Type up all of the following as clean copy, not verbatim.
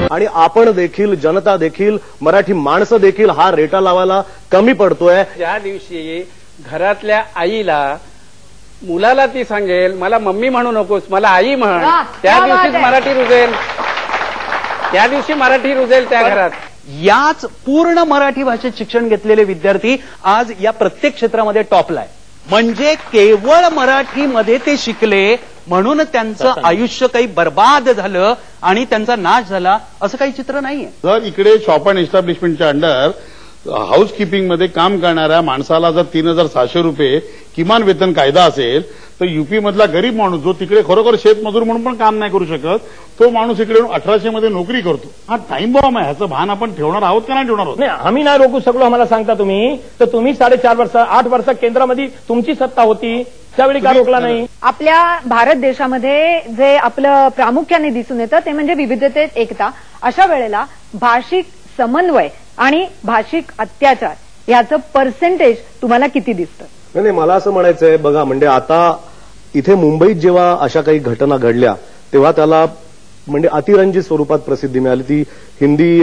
आणि आपण देखील, जनता देखील, मराठी माणसं देखील हा रेटा लावायला कमी पडतोय. ज्या दिवशी घरातल्या आईला मुलाला ती सांगेल मला मम्मी म्हणू नकोस मला आई म्हण, त्या दिवशीच मराठी रुजेल, त्या दिवशी मराठी रुजेल त्या घरात. याच पूर्ण मराठी भाषेत शिक्षण घेतलेले विद्यार्थी आज या प्रत्येक क्षेत्रामध्ये टॉपला आहे. म्हणजे केवळ मराठीमध्ये ते शिकले म्हणून त्यांचं आयुष्य काही बर्बाद झालं आणि त्यांचा नाश झाला असं काही चित्र नाहीये. जर इकडे शॉप अँड एस्टॅब्लिशमेंटच्या अंडर हाऊसकीपिंग मध्ये काम करणाऱ्या माणसाला जर 3,600 रुपये किमान वेतन कायदा असेल तर युपी मधला गरीब माणूस जो तिकडे खरोखर शेतमजूर म्हणून पण काम नाही करू शकत तो माणूस इकडे 1800 मध्ये नोकरी करतो. हा टाइम बॉम्ब आहे, ह्याचं भान आपण ठेवणार आहोत का नाही ठेवणार आहोत? नाही, आम्ही नाही रोखू शकलो आम्हाला सांगता तुम्ही. तर तुम्ही 4.5 वर्ष 8 वर्ष केंद्रामध्ये तुमची सत्ता होती त्यावेळी का रोखला नाही? आपल्या भारत देशामध्ये जे आपलं प्रामुख्याने दिसून येतं ते म्हणजे विविधतेत एकता. अशा वेळेला भाषिक समन्वय आणि भाषिक अत्याचार याचं पर्सेंटेज तुम्हाला किती दिसतं? नाही, मला असं म्हणायचंय बघा, म्हणजे आता इथे मुंबईत जेव्हा अशा काही घटना घडल्या तेव्हा त्याला म्हणजे अतिरंजित स्वरूपात प्रसिद्धी मिळाली. ती हिंदी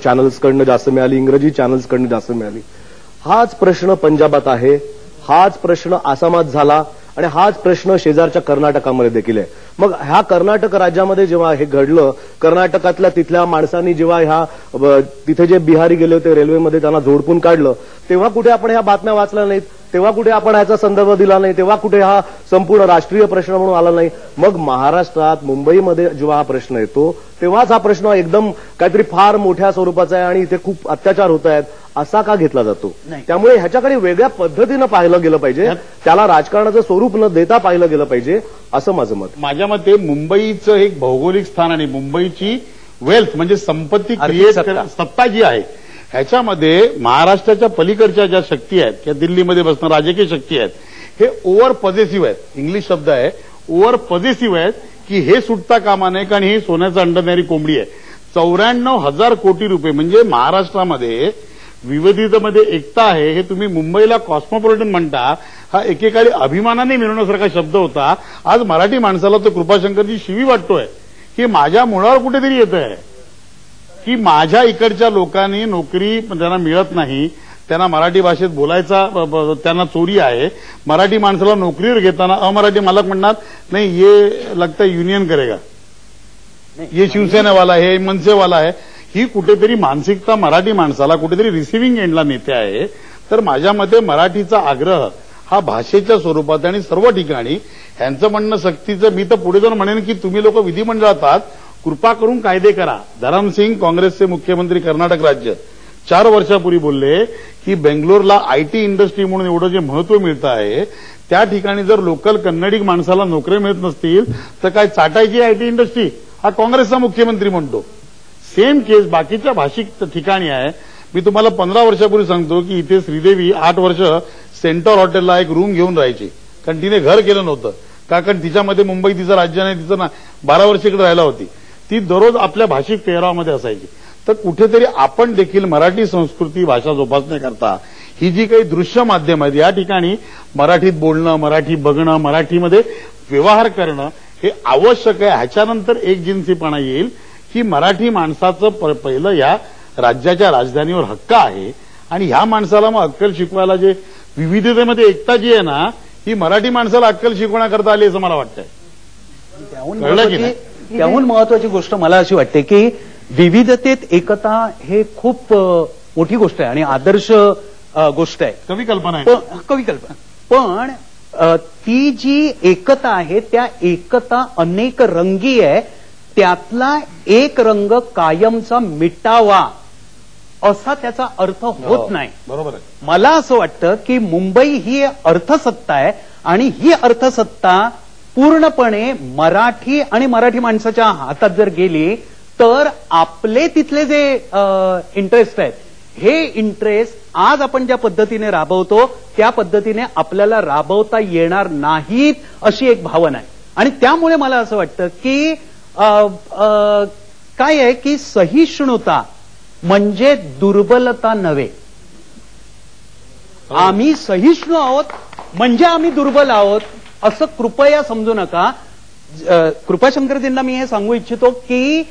चॅनल्सकडनं जास्त मिळाली, इंग्रजी चॅनल्सकडनं जास्त मिळाली. हाच प्रश्न पंजाबात आहे, हाच प्रश्न आसामात झाला आणि हाच प्रश्न शेजारच्या कर्नाटकामध्ये देखील आहे. मग ह्या कर्नाटक राज्यामध्ये जेव्हा हे घडलं, कर्नाटकातल्या तिथल्या माणसांनी जेव्हा ह्या तिथे जे बिहारी गेले होते रेल्वेमध्ये त्यांना झोडपून काढलं तेव्हा कुठे आपण ह्या बातम्या वाचल्या नाहीत, तेव्हा कुठे आपण ह्याचा संदर्भ दिला नाही, तेव्हा कुठे हा संपूर्ण राष्ट्रीय प्रश्न म्हणून आला नाही. मग महाराष्ट्रात मुंबईमध्ये जेव्हा हा प्रश्न येतो तेव्हाच हा प्रश्न एकदम काहीतरी फार मोठ्या स्वरूपाचा आहे आणि इथे खूप अत्याचार होत आहेत असा का घेतला जातो? त्यामुळे ह्याच्याकडे वेगळ्या पद्धतीनं पाहिलं गेलं पाहिजे, त्याला राजकारणाचं स्वरूप न देता पाहिलं गेलं पाहिजे असं माझं मत. माझ्या मते मुंबईचं एक भौगोलिक स्थान आणि मुंबईची वेल्थ म्हणजे संपत्ती क्रिएट सत्ता जी आहे ह्याच्यामध्ये महाराष्ट्राच्या पलीकडच्या ज्या शक्ती आहेत किंवा दिल्लीमध्ये बसणं राजकीय शक्ती आहेत हे ओव्हर पॉझिटिव्ह आहेत. इंग्लिश शब्द आहे ओव्हर पॉझिटिव्ह आहेत की हे सुटता कामा नये कारण ही सोन्याचं अंडरणारी कोंबडी आहे. 94,000 कोटी रुपये म्हणजे महाराष्ट्रामध्ये विविधतेमध्ये एकता आहे हे तुम्ही मुंबईला कॉस्मोपॉलिटन म्हणता. हा एकेकाळी अभिमानाने मिळवण्यासारखा शब्द होता. आज मराठी माणसाला तो कृपाशंकरची शिवी वाटतोय की माझ्या मुळावर कुठेतरी येत आहे की माझ्या इकडच्या लोकांनी नोकरी त्यांना मिळत नाही, त्यांना मराठी भाषेत बोलायचा त्यांना चोरी आहे. मराठी माणसाला नोकरीवर घेताना अमराठी मालक म्हणणार नाही ये लगता युनियन करेगा, ये शिवसेनेवाला आहे, हे मनसेवाला आहे. ही कुठेतरी मानसिकता मराठी माणसाला कुठेतरी रिसिव्हिंग एंडला नेते आहे. तर माझ्या मते मराठीचा आग्रह हा भाषेच्या स्वरूपात आणि सर्व ठिकाणी ह्यांचं म्हणणं सक्तीचं मी तर पुढे जाऊन म्हणेन की तुम्ही लोक विधिमंडळात आहात, कृपा करून कायदे करा. धरमसिंग काँग्रेसचे मुख्यमंत्री कर्नाटक राज्य 4 वर्षापूर्वी बोलले की बेंगलोरला आयटी इंडस्ट्री म्हणून एवढं जे महत्व मिळतं आहे त्या ठिकाणी जर लोकल कन्नडिक माणसाला नोकऱ्या मिळत नसतील तर काय चाटायची आयटी इंडस्ट्री, हा काँग्रेसचा मुख्यमंत्री म्हणतो. सेम केस बाकीच्या भाषिक ठिकाणी आहे. मी तुम्हाला 15 वर्षापूर्वी सांगतो की इथे श्रीदेवी 8 वर्ष सेंटर हॉटेलला एक रूम घेऊन राहायची कारण तिने घर केलं नव्हतं का, कारण तिच्यामध्ये मुंबई तिचं राज्य नाही, तिचं 12 वर्ष इकडे राहायला होती. ती दररोज आपल्या भाषिक पेहरावामध्ये असायची. तर कुठेतरी आपण देखील मराठी संस्कृती भाषा जोपासण्याकरता ही जी काही दृश्य माध्यम आहेत या ठिकाणी मराठीत बोलणं, मराठी बघणं, मराठीमध्ये व्यवहार करणं हे आवश्यक आहे. ह्याच्यानंतर एकजिन्सीपणा येईल की मराठी माणसाचं पहिलं या राज्याच्या राजधानीवर हक्क आहे आणि ह्या माणसाला मग अक्कल शिकवायला जे विविधतेमध्ये एकता जी आहे ना ही मराठी माणसाला अक्कल शिकवण्याकरता आली असं मला वाटतंय. त्याहून महत्वाची गोष्ट मला अशी वाटते की विविधतेत एकता हे खूप मोठी गोष्ट आहे आणि आदर्श गोष्ट आहे, कवी कल्पना आहे. पण ती जी एकता आहे त्या एकता अनेक रंगी आहे, त्यातला एक रंग कायमचा मिटावा असा त्याचा अर्थ होत नाही. बरोबर आहे. मला असं वाटतं की मुंबई ही अर्थसत्ता आहे आणि ही अर्थसत्ता पूर्णपणे मराठी आणि मराठी माणसाच्या हातात जर गेली तर आपले तिथले जे इंटरेस्ट आहेत हे इंटरेस्ट आज आपण ज्या पद्धतीने राबवतो त्या पद्धतीने आपल्याला राबवता येणार नाहीत अशी एक भावना आहे. आणि त्यामुळे मला असं वाटतं की काय आहे की सहिष्णुता म्हणजे दुर्बलता नव्हे. आम्ही सहिष्णू आहोत म्हणजे आम्ही दुर्बल आहोत असं कृपया समजू नका. कृपाशंकरजींना मी हे सांगू इच्छितो की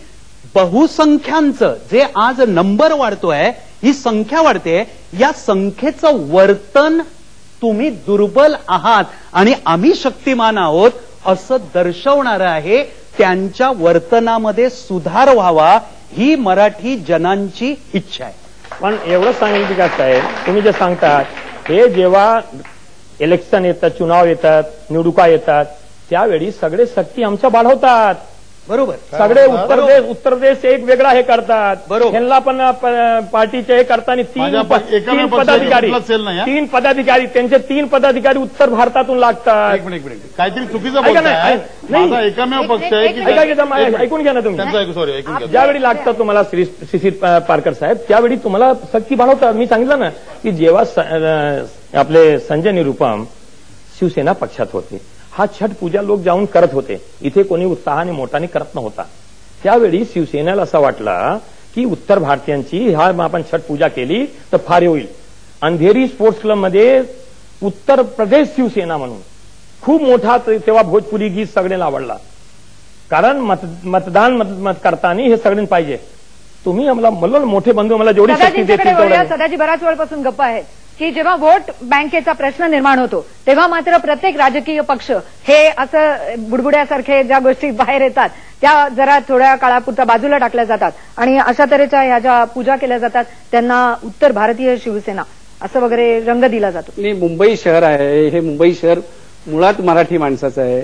बहुसंख्यांचं जे आज नंबर वाढतोय, ही संख्या वाढते, या संख्येचं वर्तन तुम्ही दुर्बल आहात आणि आम्ही शक्तिमान आहोत असं दर्शवणारं आहे. त्यांच्या वर्तनामध्ये सुधार व्हावा ही मराठी जनांची इच्छा आहे. पण एवढंच सांगेल विकास साहेब, तुम्ही जे सांगतात हे जेव्हा इलेक्शन येतात, चुनाव येतात, निवडणुका येतात, त्यावेळी सगळे शक्ती आमच्या वाढवतात. बरोबर. सगळे उत्तर प्रदेश एक वेगळा हे करतात. बरोबर. ह्यांना पण पार्टीचे हे करताना तीन पदाधिकारी त्यांचे 3 पदाधिकारी उत्तर भारतातून लागतात. काहीतरी चुकीचं बोलताय. माझा एकमेव पक्ष आहे की ऐकून घ्या ना तुम्ही. ज्यावेळी लागतात तुम्हाला शिशिर पारकर साहेब, त्यावेळी तुम्हाला शक्ती वाढवतात. मी सांगितलं ना की जेव्हा आपले संजय निरुपम शिवसेना पक्षात होते, हा छठ पूजा लोक जाऊन करत होते, इथे कोणी उत्साहाने मोठाने करत नव्हता. त्यावेळी शिवसेनेला असं वाटलं की उत्तर भारतीयांची हा आपण छठ पूजा केली तर फार होईल. अंधेरी स्पोर्ट्स क्लब मध्ये उत्तर प्रदेश शिवसेना म्हणून खूप मोठा तेव्हा भोजपुरी गीत सगळ्यांना आवडला. कारण मतदान करताना हे सगळ्यांना पाहिजे. तुम्ही मला मोठे बंधू मला जेवढी शक्ती देतील. सदाजी बऱ्याच वेळपासून गप्पा आहेत की जेव्हा व्होट बँकेचा प्रश्न निर्माण होतो तेव्हा मात्र प्रत्येक राजकीय पक्ष हे असं बुडबुड्यासारखे ज्या गोष्टी बाहेर येतात त्या जरा थोड्या काळापुरता बाजूला टाकल्या जातात आणि अशा तऱ्हेच्या ह्या ज्या पूजा केल्या जातात त्यांना उत्तर भारतीय शिवसेना असं वगैरे रंग दिला जातो. मुंबई शहर आहे, हे मुंबई शहर मुळात मराठी माणसाचं आहे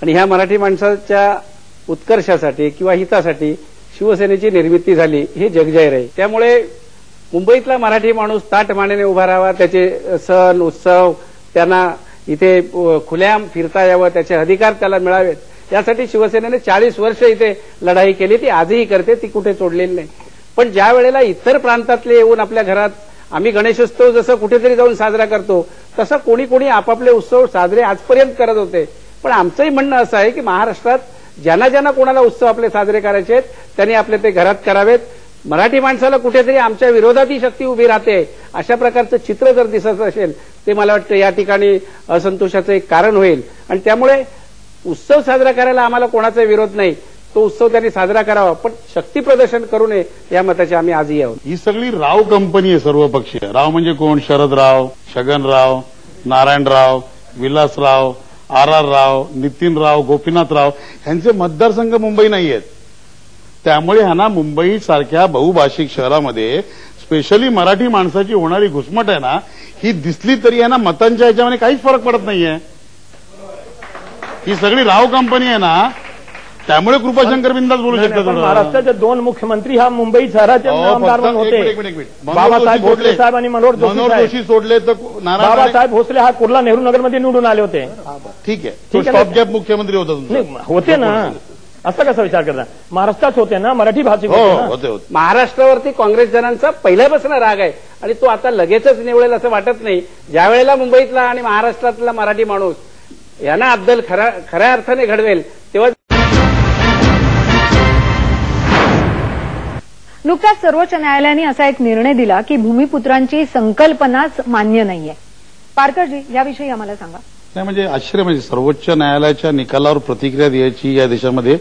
आणि ह्या मराठी माणसाच्या उत्कर्षासाठी किंवा हितासाठी शिवसेनेची निर्मिती झाली हे जगजाहीर आहे. त्यामुळे मुंबईतला मराठी माणूस ताटमानेने उभा राहावा, त्याचे सण उत्सव त्यांना इथे खुलेआम फिरता यावं, त्याचे अधिकार त्याला मिळावेत, यासाठी शिवसेनेने 40 वर्ष इथे लढाई केली. ती आजही करते, ती कुठे सोडलेली नाही. पण ज्या वेळेला इतर प्रांतातले येऊन आपल्या घरात आम्ही गणेशोत्सव जसं कुठेतरी जाऊन साजरा करतो तसं कोणी कोणी आपापले उत्सव साजरे आजपर्यंत करत होते. पण आमचंही म्हणणं असं आहे की महाराष्ट्रात ज्यांना ज्यांना कोणाला उत्सव आपले साजरे करायचे आहेत त्यांनी आपले ते घरात करावेत. मराठी माणसाला कुठेतरी आमच्या विरोधात ही शक्ती उभी राहते अशा प्रकारचं चित्र जर दिसत असेल ते मला वाटतं या ठिकाणी असंतोषाचं एक कारण होईल. आणि त्यामुळे उत्सव साजरा करायला आम्हाला कोणाचा विरोध नाही, तो उत्सव त्यांनी साजरा करावा, पण शक्ती प्रदर्शन करू नये या मताचे आम्ही आजही आहोत. ही सगळी राव कंपनी आहे सर्वपक्षीय. राव म्हणजे कोण? शरदराव, छगनराव, नारायणराव, विलासराव, RR राव, नितीनराव, गोपीनाथराव यांचे मतदारसंघ मुंबई नाही आहेत. त्यामुळे ह्यांना मुंबई सारख्या बहुभाषिक शहरामध्ये स्पेशली मराठी माणसाची होणारी घुसमट आहे ना, ही दिसली तरी यांना मतांच्या ह्याच्यामध्ये काहीच फरक पडत नाहीये. ही सगळी राव कंपनी आहे ना, त्यामुळे कृपाशंकर बिंदास बोलू शकतात. महाराष्ट्राचे 2 मुख्यमंत्री हा मुंबई शहराचे आमदार होते, बाबासाहेब भोसले साहेब आणि मनोहर जोशी सोडले तर बाबासाहेब भोसले हा कुर्ला नेहरू नगरमध्ये निवडून आले होते. ठीक आहे, स्टॉप गॅप मुख्यमंत्री होते ना, असं कसा विचार करता? महाराष्ट्रात होते ना, मराठी भाषिक होते. महाराष्ट्रावरती काँग्रेस जनांचा पहिल्यापासून राग आहे आणि तो आता लगेचच निवळेल असं वाटत नाही. ज्या वेळेला मुंबईतला आणि महाराष्ट्रातला मराठी माणूस यांना अद्दल खऱ्या अर्थाने घडवेल तेव्हा. नुकताच सर्वोच्च न्यायालयाने असा एक निर्णय दिला की भूमिपुत्रांची संकल्पनाच मान्य नाहीये. पारकरजी, याविषयी आम्हाला सांगा. नाही, म्हणजे आश्चर्य, म्हणजे सर्वोच्च न्यायालयाच्या निकालावर प्रतिक्रिया द्यायची या देशामध्ये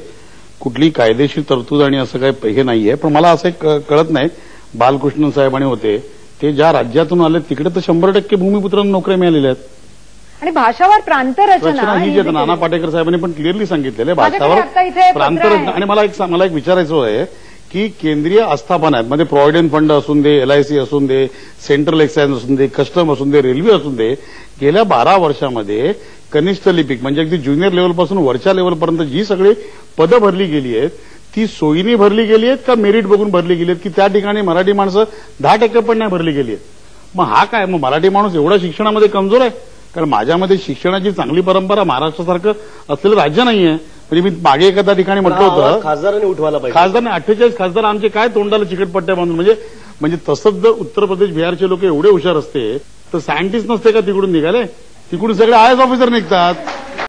कुठली कायदेशीर तरतूद आणि असं काही हे नाहीये. पण मला असं कळत नाही, बालकृष्णन साहेबांनी होते ते ज्या राज्यातून आले तिकडे तर 100% भूमिपुत्रांना नोकऱ्या मिळालेल्या आहेत. आणि भाषावर प्रांतरचना ही जे नाना पाटेकर साहेबांनी पण क्लिअरली सांगितलेलं आहे भाषावर प्रांतरचना. आणि मला एक विचारायचं आहे की केंद्रीय आस्थापनात म्हणजे प्रॉव्हिडंट फंड असून दे, LIC असून दे, सेंट्रल एक्साइज असून दे, कस्टम असून दे, रेल्वे असून दे, गेल्या 12 वर्षामध्ये कनिष्ठ लिपिक म्हणजे अगदी ज्युनियर लेव्हलपासून वरच्या लेव्हलपर्यंत जी सगळी पदं भरली गेली आहेत ती सोयीनी भरली गेली आहेत का मेरिट बघून भरली गेली आहेत, की त्या ठिकाणी मराठी माणसं 10% पण नाही भरली गेली आहेत. मग हा काय, मग मराठी माणूस एवढा शिक्षणामध्ये कमजोर आहे? कारण माझ्यामध्ये शिक्षणाची चांगली परंपरा महाराष्ट्रासारखं असलेलं राज्य नाहीये. म्हणजे मी मागे एखाद्या ठिकाणी म्हटलं होतं खासदारांनी उठवायला पाहिजे. खासदारांनी 48 खासदार आमचे काय तोंडाला चिकटपट्ट्या बांधून, म्हणजे तसंच जर उत्तर प्रदेश बिहारचे लोक एवढे हुशार असते तर सायंटिस्ट नसते का तिकडून निघाले? तिकडून सगळे IAS ऑफिसर निघतात.